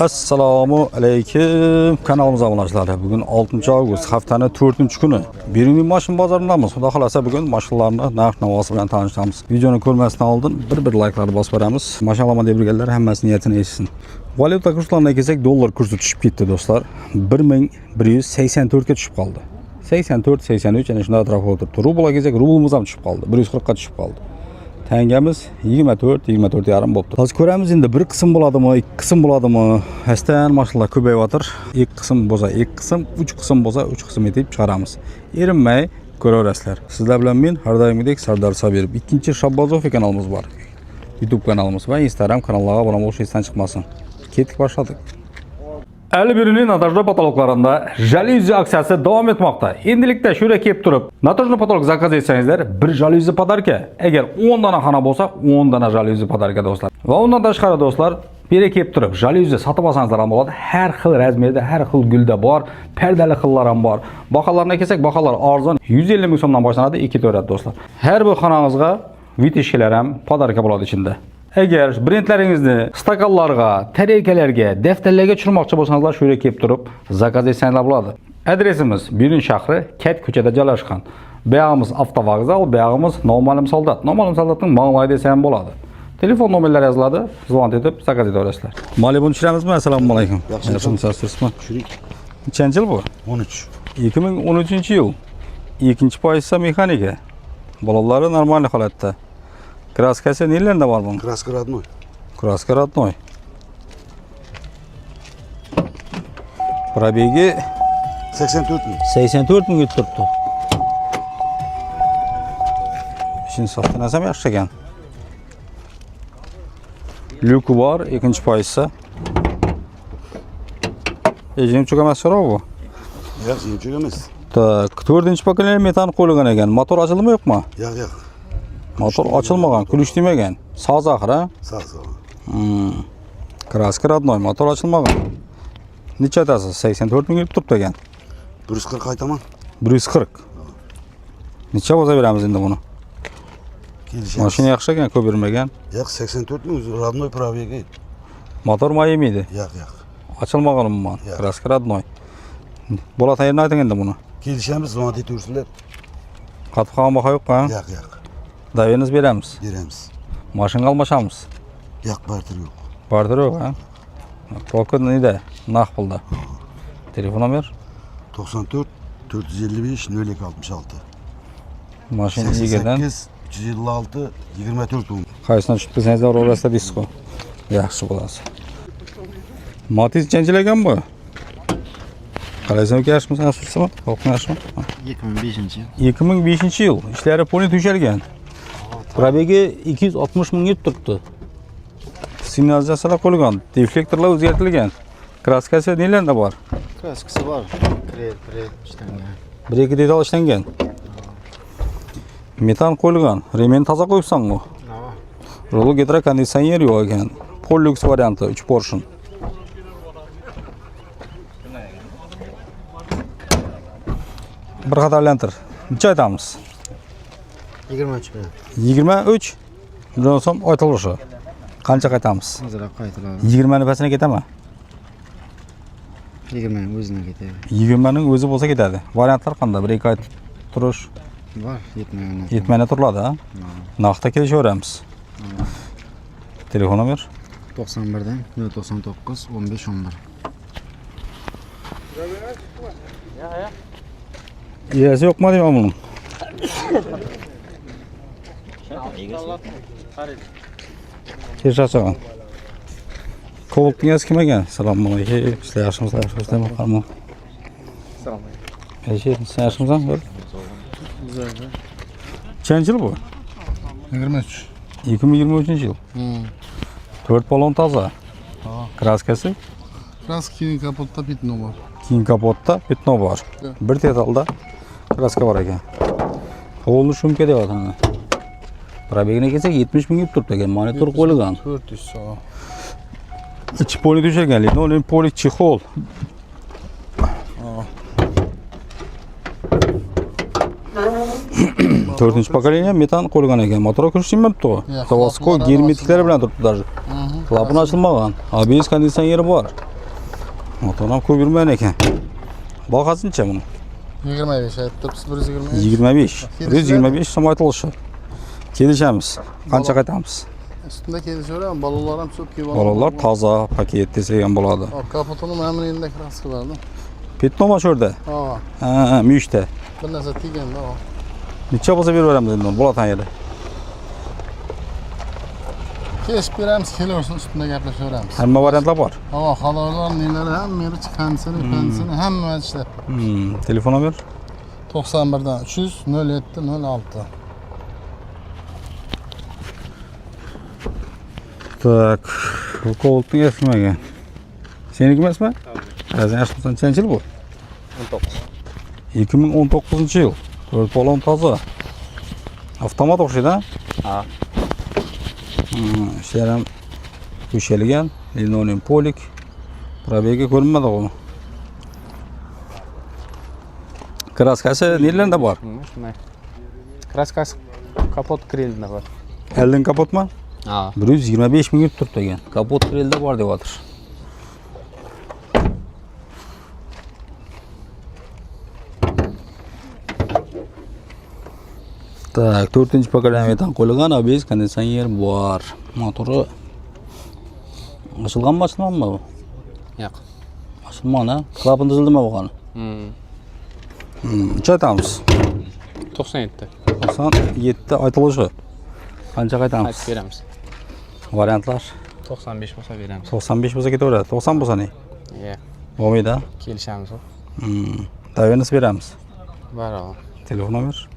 Assalomu alaykum kanalimiz abonachilari. Bugun 6-avgust haftaning 4-kuni. Birinchi mashina bozorindamiz. Xudo xolasa bugun mashinalarni narx-navosi bilan tanishamiz. Videoni ko'rmasdan oldin bir layklarni bosib beramiz. Mashallah deb yurganlar hammasi niyatini eshitsin. Valyuta kurslariga kelsak, dollar kursi tushib ketdi do'stlar. 1184 ga tushib qoldi. 84-83 yana shunday atrofda o'tiribdi. Rublga kelsak, rublimiz ham tushib qoldi. 140 ga tushib qoldi. Tengamiz 24 yarim bo'libdi. Hozir ko'ramiz endi bir qism bo'ladimi, ikki qism bo'ladimi? Hastan mashinalar ko'payotir. Ikki qism bo'lsa, ikki qism, uch qism bo'lsa, uch qism etib chiqaramiz. Erinmay ko'raverasizlar. Sizlar bilan men har doimgidek Sardor Sabirov. Ikkinchi Shabbozov kanalimiz bor. YouTube kanalimiz va Instagram kanallariga obuna bo'lish esdan chiqmasin. Ketdik boshladik. 51'nin Natajno patologlarında jaluzi aksiyasi davom etmoqda. Endilikda shu yerga kelib turib, Natajno patolog zakaz etsangizlar, bir jaluzi podarka. Agar 10 dona xona bo'lsa, 10 dona jaluzi podarka do'stlar. Va undan tashqari do'stlar, bu yerga kelib turib, jaluzi sotib olsangizlar ham bo'ladi. Har xil razmerda, har xil gulda bor, pardali xillar ham bor. Baholarga kelsak, baholar arzon 150 ming so'mdan boshlanadi, 2 to'rat do'stlar. Har bir xonangizga vitishkalar ham podarka bo'ladi ichida. Agar brendlaringizni stakanlarga, tarelkalarga, daftarlarga tushirmoqchi bo'lsangizlar, shu yerga kelib turib, zakaz etsangizlar bo'ladi. Adresimiz Birin shahri, Kat ko'chada joylashgan. Buyog'imiz avtovokzal, buyog'imiz Noma'lum soldat. Noma'lum soldatning ma'lumoti desa ham bo'ladi. Telefon nomerlari yoziladi, zvont etib zakaz etaverasizlar. Malibuni tushiramizmi? Assalomu alaykum. Yaxshimisiz? Tushiring. Nechanchi yil bu? 13. 2013-yil. Ikkinchi poysa mexanika. Bolalarni normal holatda. Kraskasi nelerinde var bunun? Kraska родной. Kraska родной. Probegi 84 ming. 84 ming turibdi. Şimdi saftinasam yaxshi ekan. Lyuki bor, ikkinchi poysa. Ejimchuk emas so'rov bu. Yo'q, ejimchuk emas. Tak, 4-pokoleniya metan qo'yilgan ekan. Motor ochildimi yo'qmi? Yo'q. Motor açılmagan, kulüş demegen. Sağ ahıra? Sağ. Kraska родной, motor açılmagan. Neçe atası? 84 bin tutup da gen. 140 aytaman. 140. Neçe boza veremiz indi bunu? Maşina yaxşı ekan, ko'p bermegen. Yo'q, 84 ming родной probegi. Motor mayı mıydı? Yo'q. Açılmagan mı? Kraska родной. Bola tayırını aytın endi bunu. Kelishamiz, zvont etursinlar. Qatib qolgan baha yo'q ha? Yo'q. Daveniz beramiz. Beramiz. Maşina almaşamiz. Yo'q, barter yo'q. Barter yo'q ha? Polka neydi? Naq pulda. Telefon nomer? 94 455 0266. Maşina egadan 356 24 ming. Qaysini tushib desangizlar orasida disko. Yaxshi bo'ladi. Matiz chanjilagan bu. Qalaysan yaxshimi, yaxshimi? O'qimashmi? 2005-yil. 2005-yil. Ishlari poni to'shalgan. Probegi 260 ming turibdi. Signalizatsiyalar qo'yilgan, deflektorlar o'zgartirilgan. Kraskasi nelarda bor? Kraskasi bor. Krel ishlangan. Bir ikki detal ishlangan. Metan qo'yilgan. Remen toza qo'yibsanmi? Rolo gidro konditsioner yo'q ekan. Pollux varianti 3 portion. Bir qatorlantir. Necha aytamiz? 23 million. 23 million so'm aytilishi. Qancha qaytamiz? Hozirroq qaytiladi. 20 ni pasini ketami? 20 ning o'zini ketadi. 20 ning o'zi bo'lsa ketadi. Variantlar qanday? Bir ikki oy turish Bor, 70 70 turiladi, ha? Naqdda kelishaveramiz. Telefon nomer? 91 dan 099 15 11. Egasi yo'qmi deyman buni? Kechachagan. Kovultning egasi kim ekan? Assalomu alaykum. Sizlar yaxshimisizlar? Yaxshimisiz? Assalomu alaykum. Sen yaxshimisan? Qancha yil bu? 23. 2023-yil. 4 balon toza. Kraskasi? Kraska keyin kapotda bitno bor. Keyin kapotda bitno bor. Bir detalda kraska bor ekan. Qo'lni shumka deyapman. Probegiga kelsak 70 ming turibdi ekan. Monitor qo'yilgan. 400 so'm. İçi poli to'shalgan, linoleum poli chexol. To'rtinchi pokoleniya metan qo'yilgan ekan. Motor ko'rishim mabtu. Zavodskoy germetiklari bilan turibdi даже. Klapın açılmagan. ABS kondisiyoneri var. Motordan ko'p yurmagan ekan. Bahasıncha buni? 25 aytibsiz 120. 25. 125 so'm aytilishi. Kelishamiz. Qancha qaytamiz? Üstünde kelishiveradi, balolar ham çok iyi Bolalar toza paket desak ham bo'ladi. Kaputunu memnun elinde kraska verdim. Petnoma shu yerda. Ha, muyishda. bir narsa teganda o. Necha bo'lsa berib beramiz endi uni bo'latan yeri. Kesip beramiz, kelaversin üstünde gaplashaveramiz. Hamma variantlar bor. Hava xadolar neleri hamma kondisiyoni hamma ishlab. Telefon nomer 91 dan 300 07 06. Tak, bu koltuğun eskimagan. Seniki emasmi? Azan yaşmısan nechanchi yil bu? 2019 yil. 4 balon toza. Avtomat o'xshaydi, ha? Ishlar ham qo'shilgan, linoleum polik. Probegi ko'rinmadi uni. Kraskasi nelarida bor? Kraskasi kapot grillda bor. Eldin kapotmi? Ha. 125 ming yurib turibdi ekan. Kapot grillda bor deyaptir. Tak, 4-chi paketdan qo'yilgan ABS konditsioner bor. Motori ochilganmi, ochilmaganmi bu? Yo'q. Ochilmagan, ha? Klapin dizildimi bo'lgani? Necha aytamiz? 97. 97 aytilishi. Qancha qaytamiz? Qaytib beramiz. Variantlar 95 bo'lsa beramiz. 95 bo'lsa ketaveradi. 90 bo'lsa ne? Yo'q. Bo'lmaydi. Kelishamiz. Davenisi beramiz. Baravar. Telefon nomer?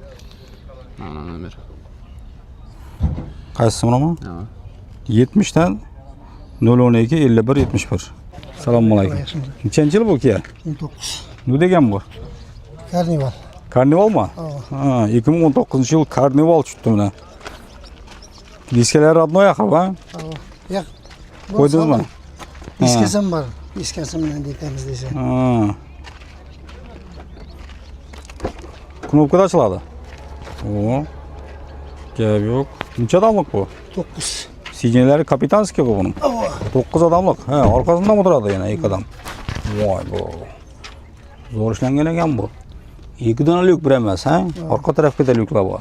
Mana nomer. Qaysi nomer? Ha. 70 dan 012 51 71. Assalomu alaykum. Nechanchi yil bu ki? 19. Ne degan bu? Karnival. Karnivalmi? Ha, 2019 yil karnival chiqdi mana. Diskalar родной axir, ha? Yo'q. Qo'ydingizmi? Diskasam bor. Diskasam bilan deytamiz desa. Ha. Knopkada açıladi. O. Gap yo'q. Necha odamlik bu? 9. Signalari kapitanskiy bu bunun. 9 odamlik. Ha, orqasida ham o'tiradi yana 2 odam. Voy bu. Zo'r ishlangan ekan bu. 2 dona lyuk bir emas, ha? Orqa tarafga da lyuklar bor.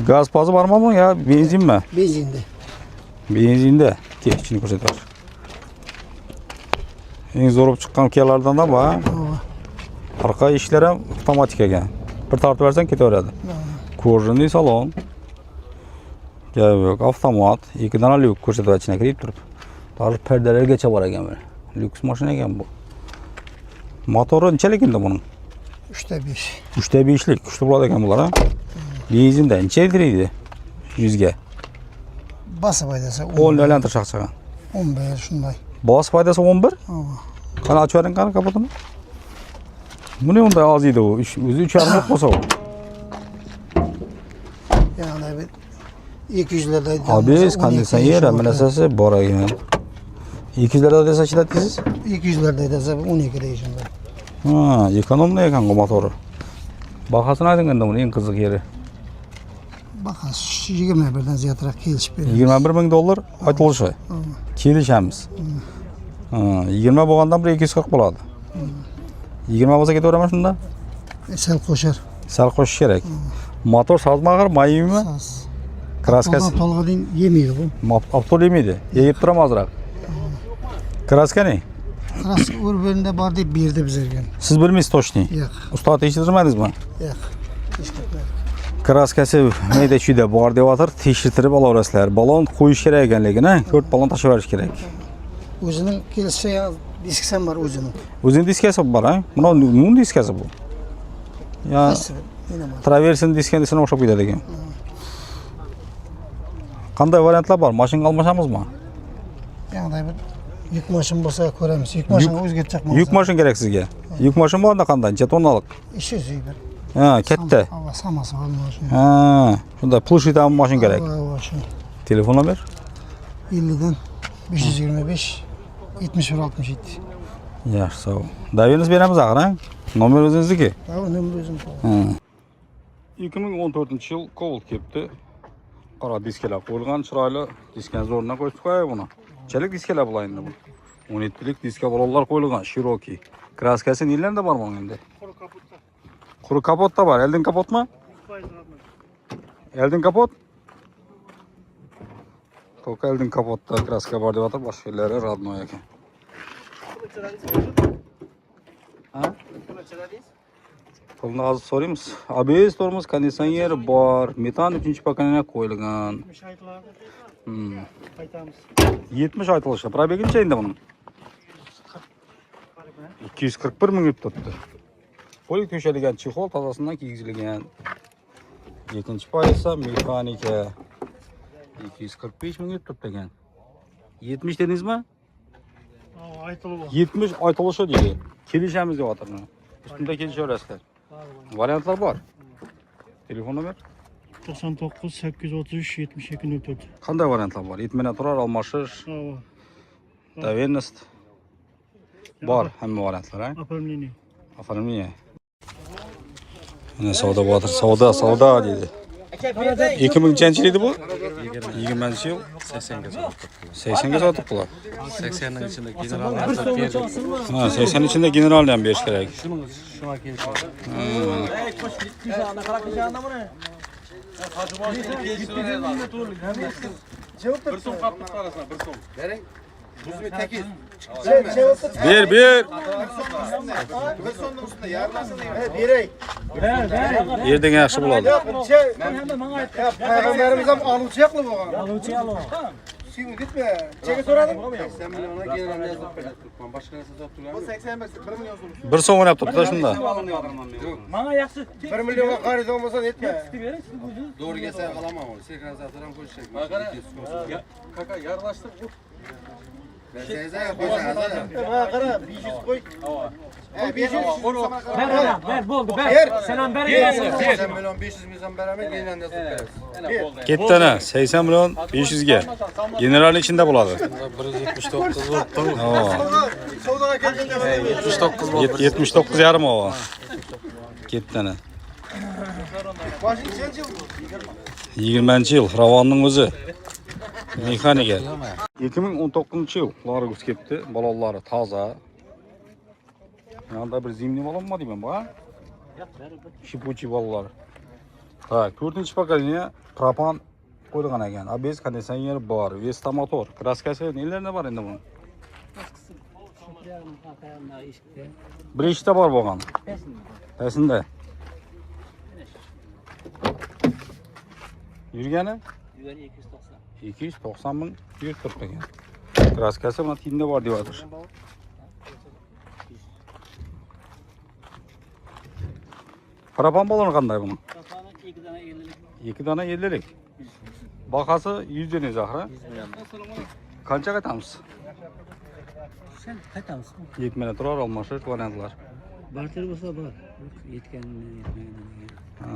Gaz pazı bormi bu ya benzinmi? Benzinde. Benzinda. Kel, ichini ko'rsatar. Eng zo'r bo'lib chiqqan ukalardan da bor. Orqa ishlar ham avtomatik ekan. Bir tortib bersang ketaveradi. Ko'rjinli salon. Gap yo'q, avtomat, 2 dona lyuk ko'rsatib ichine kirib turibdi. Tarix perdelargacha bor ekan mana. Lyuks mashina ekan bu. Motori nechalik endi buning? 3'te 5. 3'te 5'lik, kuchli bo'ladi ekan bular, ha? Benzinda necha litraydi? 100 ga. Bası faydası 10 aylantirish chaqchagan. 11 şunday. Bos foydasi 11? Qani ochib bering qani kapotini. Buni unday oz edi u. O'zi 3,5 bo'lsa u. Yani bir 200'lerde. ABS konditsioner narsasi bor ekan. 200 larda desa ishlatdingiz? 200'lerde desa 12 deyishimda. Ha, ekonomli ekan bu motori. Bahasini ayting endi buni eng qiziq yeri. Bakın 21'den ziyadroq kelishib beramiz. 21 ming dollar aytilishi. Kelishamiz. 20 bo'lgandan bir 240 bo'ladi. 20 bo'lsa ketaveraman shunda? Sal qo'shar. Sal qo'shish kerak. Motor sozmag'ir, mayimi? Kraskasi. Tolga deyin yemaydi bu. Aptol yemaydi. Yeyib turaman ozroq. Kraska ne? Kraska urberinde bor deb berdi bizlarga. Siz bilmaysiz точно. Yo'q. Ustoz tekshirmadingizmi? Yo'q. Kraskasi mayda chuyda bor deyotir, tekshirtirib olaverasizlar. Balon qo'yish kerak ekanligini, 4 balon tashib berish kerak. O'zining kelishsa diskasi bor o'zining. O'zining diskasi bor, ha? Buni nun diskasi bu. Ya traversin diskani desini o'xshab ketadi ekan. Qanday variantlar bor? Mashina almashamizmi? Yani bir yük maşın bo'lsa ko'ramiz. Yük maşını o'zgartirib qo'yamiz. Yuk mashin kerak sizga. Yuk mashin borda qanday? Necha tonnalik? Ishi bir. Ha, katta. Hava samasi bor mashin. Ha, shunda pulshitami mashin kerak. Telefon nomer? 50'den 525 71 67. Yaxshi, sağ ol. Daveniz beramiz axir, ha? Nomer o'zingizniki? Ha, nomer o'zim. 2014-yil Cobalt kelibdi. Qora diskalar qo'yilgan, chiroyli diskani zo'rdan qo'yib qo'yay buni. Neçelik diskalar bular endi bu? 17'lik diska bolalar qo'yilgan, Cherokee. Kraskasi nelerinde var bunun endi? Kuru kaputta. Kuru kapot da var. Eldin kapot mu? 100% radnoy. Eldin kapot? Tok eldin kapotda kraska var deb atar, boshqa yerlari radnoy ekan. Ha? Pulni hozir so'raymiz. ABS tormoz, konditsioner bor, metan 3-pakana qo'yilgan. 70 aytlardi. Qaytamiz. 70 aytilishi. Probegi necha endi buning? 241 ming yurib turibdi. Polik to'shalgan chexol tozasidan kiygizilgan. Ikkinchi pay esa mexanika. 245 ming yurib turibdi ekan. 70 dedingizmi? Aytılıb. 70 aytilishi deydi. Kelishamiz deb atarman. Ustida kelishaverasizlar. Variantlar bor. Telefon nomer? 99 833 72 04. Qanday variantlar bor? Yetmana turar, almashish, dovernost. Bor hamma variantlar, ha? Оформление. Оформление. Mana savdo bo'tir, savdo deydi. 2000-chi yil edi bu? 20-chi yil 80 ga sotib. 80 ga sotibdilar. 80 ning ichida generalni asab berdi. Ha, 80 ichida generalni ham berish kerak. Shuna kelishdi. Ber. Yerden yaxshi bo'ladi. Peygamberimiz ham aluvchi yo'qmi bo'lgan? Aluvchi. Sen gitme. Cheka so'radim. 80 milyonga general yozib beradi. Boshqa narsa sotib turgan. Bu 81 1 million so'm. 1 so'm o'ynab turibdi shunda. Menga yaxshi 1 millionga xarid olmasa netma. Doğru gelse alamam onu. Sekran zaten koşacak. Kaka yarlaştır bu. Ben size yapacağım. Qara 500 qo'y. 500 Ver bo'ldi, ver. Selam ver. 80 milyon 500 milyon beraber yeniden yazıp veririz. Ketdana 80 million 500 ga. Generalni ichida bo'ladi. 179 bo'libdi. Savdoga kelganda 79 bo'ldi. 79 yarim o. Ketdana. Boshing senchi bu? 20-chi yil Ravonning o'zi. Mexanika. 2019-yil Largus ketdi. Balollari toza. Yanında bir zimni bolamma deyman bu, ha? Shipuchi bolalar. Tak, 4-pakalinya propan qo'yilgan ekan. ABS konditsioner bor, Vesta motor. Kraskasi nelarida bor endi buning? Bir ishda bor bo'lgan. Qaysinda? Yurgani? 290 ming yurib turibdi ekan. Kraskasi mana tinda bor deyotir. Propan balonu qanday buning? 2 dona 50lik. Bahası 100 deniz ahri. Qancha qaytamiz? Sen qaytamiz. Yetmana turar almashish variantlar. Barter bo'lsa bor. Yetmagan. Ha,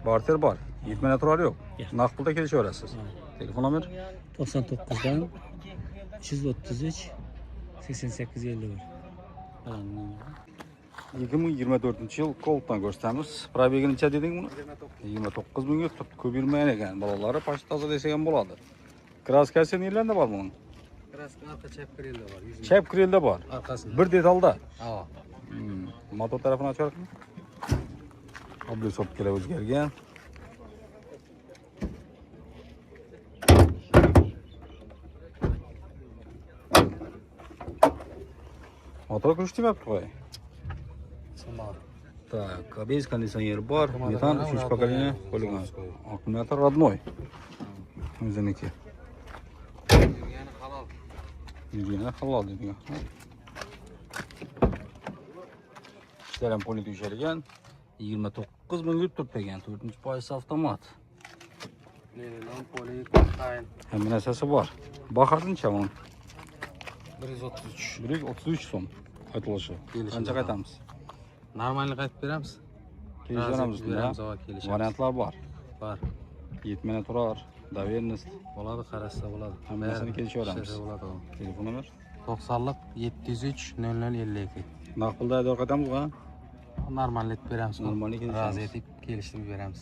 barter bor. Yetmana turar yo'q. Naqd pulda kelishaverasiz. Telefon nomer 99 dan 333 88 50 var. 2024-yil Colt'dan ko'rsatamiz. Probegi necha deding buni? 29 mingga turibdi. Ko'p yurmagan ekan. Bolalari pashta toza desak ham bo'ladi. Kraskasi nelarida bor buning? Kraska arqa chap krelda bor. Chap krelda bor. Arkasida. Bir detalda. Ha. Motor tarafini ochar ekan. Obli sopkalar o'zgargan. Motor kuchlayapti qo'y. Так, ABS кондиционер бар, метан 3 поколение qo'yilgan. Аккумулятор родной. O'ziniki. Yurgani halol deydigan. Ishlar ham poli to'shalgan. 29 ming yurib turibdi ekan. 4-poysa avtomat. Neylan poli qayn. Hamma narsasi bor. Bahasi necha buning? 133. 133 so'm aytilishi. Qancha qaytamiz? Normalni qaytib beramiz. Kelishamiz beramiz, bunda. kelishamiz. Variantlar bor. Bor. Yetmana turar, dovernost. Bo'ladi, qarashsa bo'ladi. Hammasini kelishaveramiz. Bo'ladi. Telefon nomer 90lik 703 0052. naqd pulda aylov qaytamiz, ha? Normalni beramiz. Normalni kelishamiz. Razı etib kelishtirib beramiz.